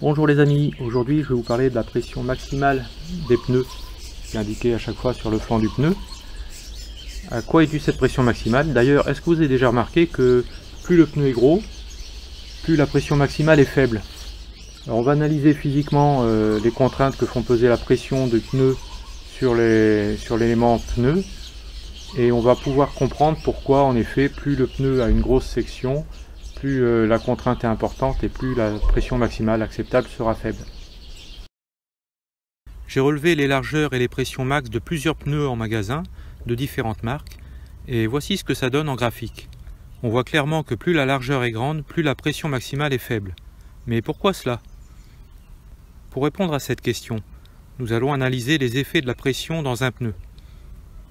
Bonjour les amis, aujourd'hui je vais vous parler de la pression maximale des pneus qui est indiquée à chaque fois sur le flanc du pneu. À quoi est due cette pression maximale? D'ailleurs, est-ce que vous avez déjà remarqué que plus le pneu est gros, plus la pression maximale est faible? Alors on va analyser physiquement les contraintes que font peser la pression du pneu sur l'élément pneu et on va pouvoir comprendre pourquoi en effet plus le pneu a une grosse section, plus la contrainte est importante et plus la pression maximale acceptable sera faible. J'ai relevé les largeurs et les pressions max de plusieurs pneus en magasin, de différentes marques, et voici ce que ça donne en graphique. On voit clairement que plus la largeur est grande, plus la pression maximale est faible. Mais pourquoi cela? Pour répondre à cette question, nous allons analyser les effets de la pression dans un pneu.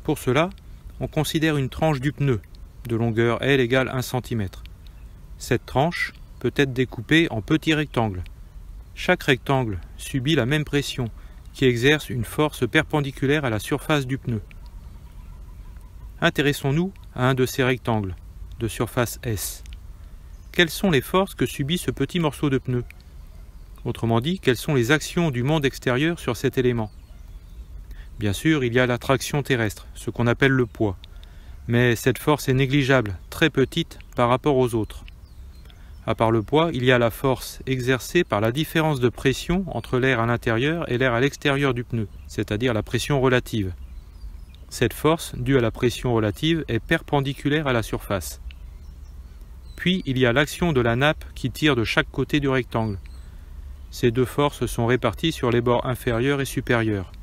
Pour cela, on considère une tranche du pneu, de longueur L égale 1 cm. Cette tranche peut être découpée en petits rectangles. Chaque rectangle subit la même pression, qui exerce une force perpendiculaire à la surface du pneu. Intéressons-nous à un de ces rectangles, de surface S. Quelles sont les forces que subit ce petit morceau de pneu? Autrement dit, quelles sont les actions du monde extérieur sur cet élément? Bien sûr, il y a la traction terrestre, ce qu'on appelle le poids. Mais cette force est négligeable, très petite par rapport aux autres. À part le poids, il y a la force exercée par la différence de pression entre l'air à l'intérieur et l'air à l'extérieur du pneu, c'est-à-dire la pression relative. Cette force, due à la pression relative, est perpendiculaire à la surface. Puis, il y a l'action de la nappe qui tire de chaque côté du rectangle. Ces deux forces sont réparties sur les bords inférieurs et supérieurs.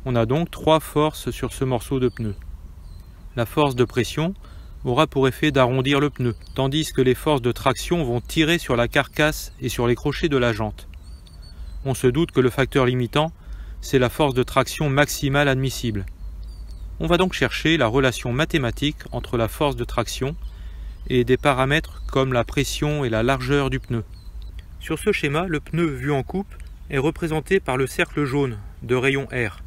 On a donc trois forces sur ce morceau de pneu. La force de pression aura pour effet d'arrondir le pneu, tandis que les forces de traction vont tirer sur la carcasse et sur les crochets de la jante. On se doute que le facteur limitant, c'est la force de traction maximale admissible. On va donc chercher la relation mathématique entre la force de traction et des paramètres comme la pression et la largeur du pneu. Sur ce schéma, le pneu vu en coupe est représenté par le cercle jaune de rayon R.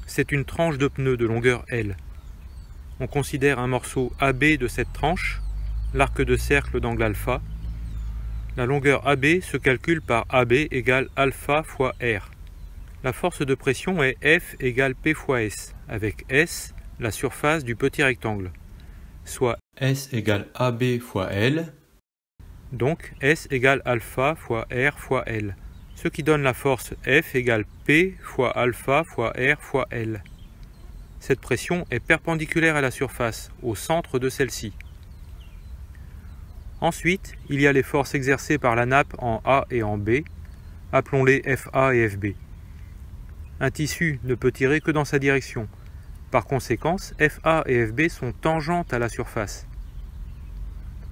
C'est une tranche de pneu de longueur L. On considère un morceau AB de cette tranche, l'arc de cercle d'angle alpha. La longueur AB se calcule par AB égale alpha fois R. La force de pression est F égale P fois S, avec S, la surface du petit rectangle, soit S égale AB fois L, donc S égale alpha fois R fois L, ce qui donne la force F égale P fois alpha fois R fois L. Cette pression est perpendiculaire à la surface, au centre de celle-ci. Ensuite, il y a les forces exercées par la nappe en A et en B, appelons-les FA et FB. Un tissu ne peut tirer que dans sa direction. Par conséquent, FA et FB sont tangentes à la surface.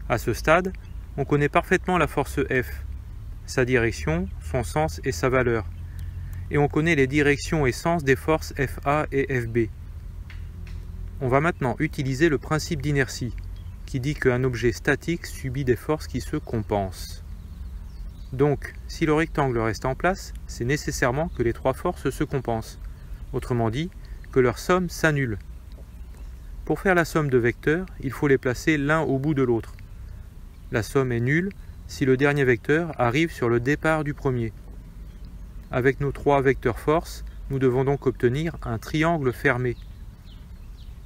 À ce stade, on connaît parfaitement la force F, sa direction, son sens et sa valeur. Et on connaît les directions et sens des forces FA et FB. On va maintenant utiliser le principe d'inertie, qui dit qu'un objet statique subit des forces qui se compensent. Donc, si le rectangle reste en place, c'est nécessairement que les trois forces se compensent. Autrement dit, que leur somme s'annule. Pour faire la somme de vecteurs, il faut les placer l'un au bout de l'autre. La somme est nulle si le dernier vecteur arrive sur le départ du premier. Avec nos trois vecteurs forces, nous devons donc obtenir un triangle fermé.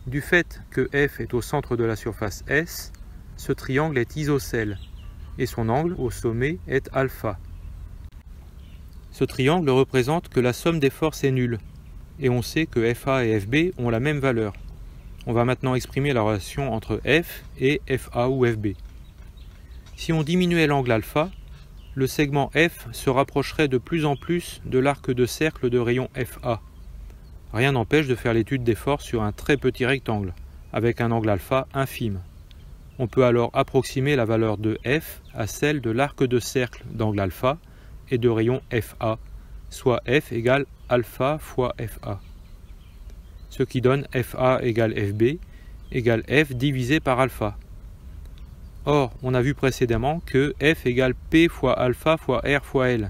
Du fait que F est au centre de la surface S, ce triangle est isocèle et son angle au sommet est alpha. Ce triangle représente que la somme des forces est nulle et on sait que FA et FB ont la même valeur. On va maintenant exprimer la relation entre F et FA ou FB. Si on diminuait l'angle alpha, le segment F se rapprocherait de plus en plus de l'arc de cercle de rayon FA. Rien n'empêche de faire l'étude des forces sur un très petit rectangle, avec un angle alpha infime. On peut alors approximer la valeur de F à celle de l'arc de cercle d'angle alpha et de rayon FA, soit F égale alpha fois FA. Ce qui donne FA égale FB égale F divisé par alpha. Or, on a vu précédemment que F égale P fois alpha fois R fois L.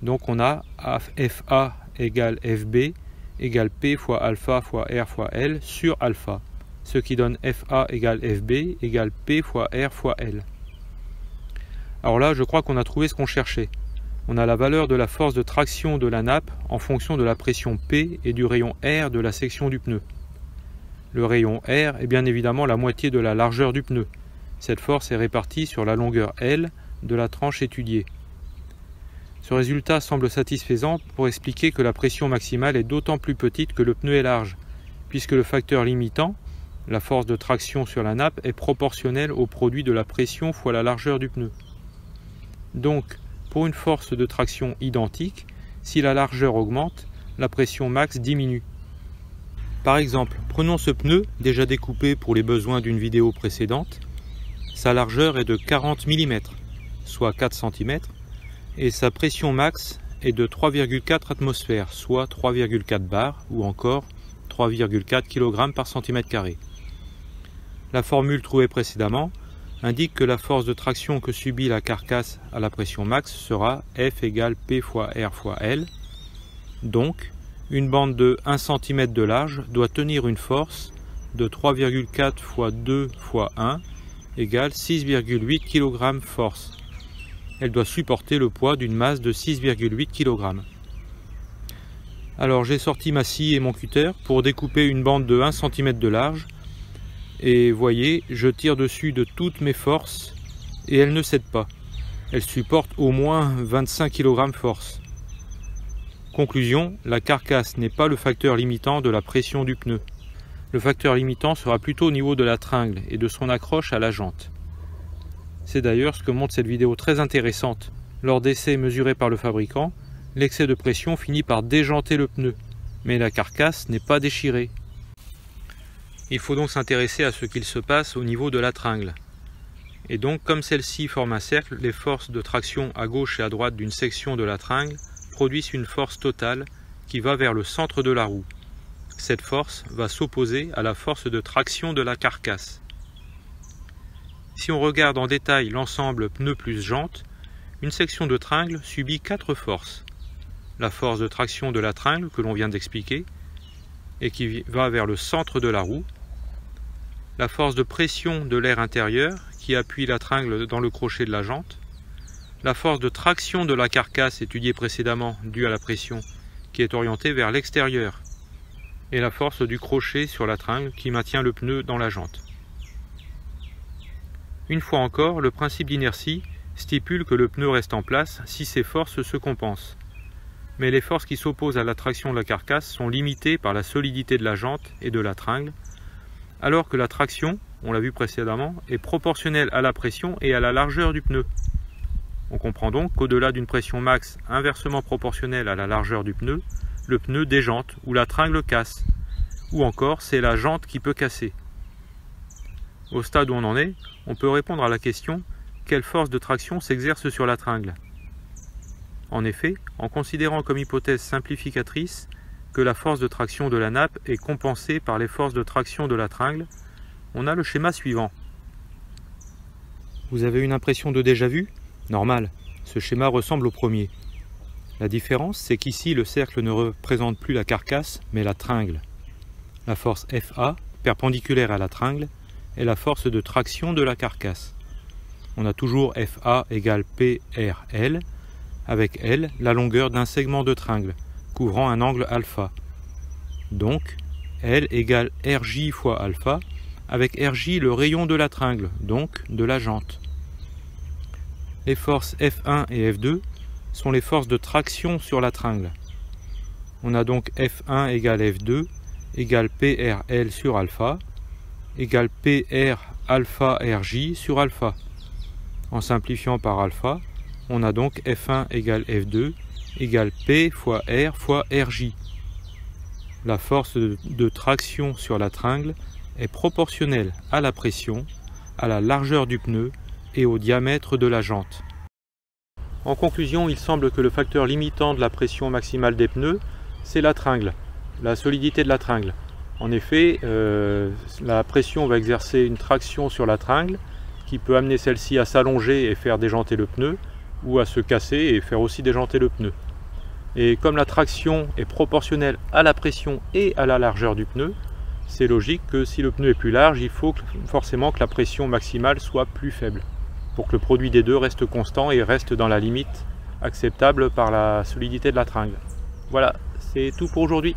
Donc on a FA égale FB égale P fois alpha fois R fois L sur alpha, ce qui donne FA égale FB égale P fois R fois L. Alors là, je crois qu'on a trouvé ce qu'on cherchait. on a la valeur de la force de traction de la nappe en fonction de la pression P et du rayon R de la section du pneu. Le rayon R est bien évidemment la moitié de la largeur du pneu. Cette force est répartie sur la longueur L de la tranche étudiée. Ce résultat semble satisfaisant pour expliquer que la pression maximale est d'autant plus petite que le pneu est large, puisque le facteur limitant, la force de traction sur la nappe, est proportionnel au produit de la pression fois la largeur du pneu. Donc, pour une force de traction identique, si la largeur augmente, la pression max diminue. Par exemple, prenons ce pneu, déjà découpé pour les besoins d'une vidéo précédente. Sa largeur est de 40 mm, soit 4 cm, et sa pression max est de 3,4 atmosphères, soit 3,4 bars, ou encore 3,4 kg par cm². La formule trouvée précédemment indique que la force de traction que subit la carcasse à la pression max sera F égale P fois R fois L. Donc, une bande de 1 cm de large doit tenir une force de 3,4 fois 2 fois 1 égale 6,8 kg force. Elle doit supporter le poids d'une masse de 6,8 kg. Alors j'ai sorti ma scie et mon cutter pour découper une bande de 1 cm de large. Et voyez, je tire dessus de toutes mes forces et elle ne cède pas. Elle supporte au moins 25 kg force. Conclusion, la carcasse n'est pas le facteur limitant de la pression du pneu. Le facteur limitant sera plutôt au niveau de la tringle et de son accroche à la jante. C'est d'ailleurs ce que montre cette vidéo très intéressante. Lors d'essais mesurés par le fabricant, l'excès de pression finit par déjanter le pneu, mais la carcasse n'est pas déchirée. Il faut donc s'intéresser à ce qu'il se passe au niveau de la tringle. Et donc, comme celle-ci forme un cercle, les forces de traction à gauche et à droite d'une section de la tringle produisent une force totale qui va vers le centre de la roue. Cette force va s'opposer à la force de traction de la carcasse. Si on regarde en détail l'ensemble pneu plus jante, une section de tringle subit 4 forces. La force de traction de la tringle que l'on vient d'expliquer et qui va vers le centre de la roue. La force de pression de l'air intérieur qui appuie la tringle dans le crochet de la jante. La force de traction de la carcasse étudiée précédemment due à la pression qui est orientée vers l'extérieur. Et la force du crochet sur la tringle qui maintient le pneu dans la jante. Une fois encore, le principe d'inertie stipule que le pneu reste en place si ces forces se compensent. Mais les forces qui s'opposent à la traction de la carcasse sont limitées par la solidité de la jante et de la tringle, alors que la traction, on l'a vu précédemment, est proportionnelle à la pression et à la largeur du pneu. On comprend donc qu'au-delà d'une pression max inversement proportionnelle à la largeur du pneu, le pneu déjante ou la tringle casse, ou encore c'est la jante qui peut casser. Au stade où on en est, on peut répondre à la question « Quelle force de traction s'exerce sur la tringle ?» En effet, en considérant comme hypothèse simplificatrice que la force de traction de la nappe est compensée par les forces de traction de la tringle, on a le schéma suivant. Vous avez une impression de déjà-vu? Normal, ce schéma ressemble au premier. La différence, c'est qu'ici, le cercle ne représente plus la carcasse, mais la tringle. La force FA, perpendiculaire à la tringle, est la force de traction de la carcasse. On a toujours FA égale PRL, avec L la longueur d'un segment de tringle, couvrant un angle alpha. Donc, L égale RJ fois alpha, avec RJ le rayon de la tringle, donc de la jante. Les forces F1 et F2 sont les forces de traction sur la tringle. On a donc F1 égale F2 égale PRL sur alpha, égale PR alpha RJ sur alpha. En simplifiant par alpha, on a donc F1 égale F2 égale P fois R fois RJ. La force de traction sur la tringle est proportionnelle à la pression, à la largeur du pneu et au diamètre de la jante. En conclusion, il semble que le facteur limitant de la pression maximale des pneus, c'est la tringle, la solidité de la tringle. En effet, la pression va exercer une traction sur la tringle qui peut amener celle-ci à s'allonger et faire déjanter le pneu, ou à se casser et faire aussi déjanter le pneu. Et comme la traction est proportionnelle à la pression et à la largeur du pneu, c'est logique que si le pneu est plus large, il faut forcément que la pression maximale soit plus faible, pour que le produit des deux reste constant et reste dans la limite acceptable par la solidité de la tringle. Voilà, c'est tout pour aujourd'hui.